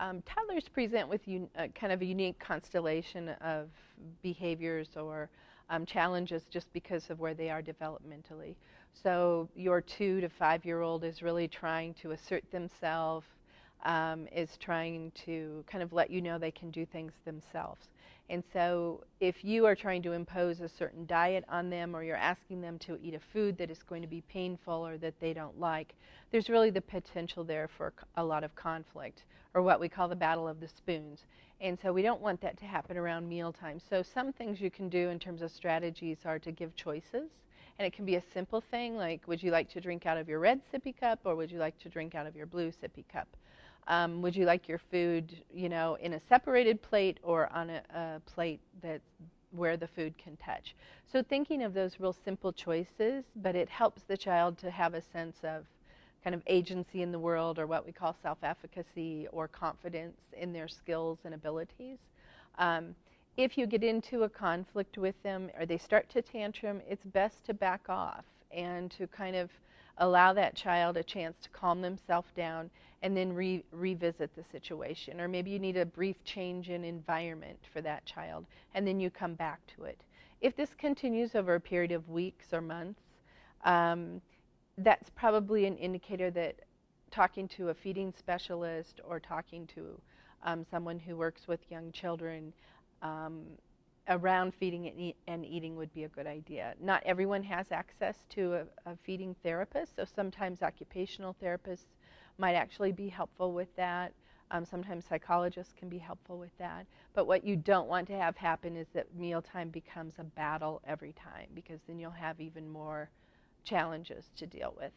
Toddlers present with kind of a unique constellation of behaviors or challenges just because of where they are developmentally. So your 2 to 5-year-old is really trying to assert themselves, is trying to kind of let you know they can do things themselves. And so if you are trying to impose a certain diet on them, or you're asking them to eat a food that is going to be painful or that they don't like, there's really the potential there for a lot of conflict, or what we call the battle of the spoons. And so we don't want that to happen around mealtime. So some things you can do in terms of strategies are to give choices. And it can be a simple thing like, would you like to drink out of your red sippy cup, or would you like to drink out of your blue sippy cup? Would you like your food, in a separated plate or on a plate that's where the food can touch? So thinking of those real simple choices, but it helps the child to have a sense of kind of agency in the world, or what we call self-efficacy or confidence in their skills and abilities. If you get into a conflict with them or they start to tantrum, it's best to back off and to kind of allow that child a chance to calm themselves down and then revisit the situation. Or maybe you need a brief change in environment for that child, and then you come back to it. If this continues over a period of weeks or months, that's probably an indicator that talking to a feeding specialist or talking to someone who works with young children around feeding and eating would be a good idea. Not everyone has access to a feeding therapist, so sometimes occupational therapists might actually be helpful with that. Sometimes psychologists can be helpful with that. But what you don't want to have happen is that mealtime becomes a battle every time, because then you'll have even more challenges to deal with.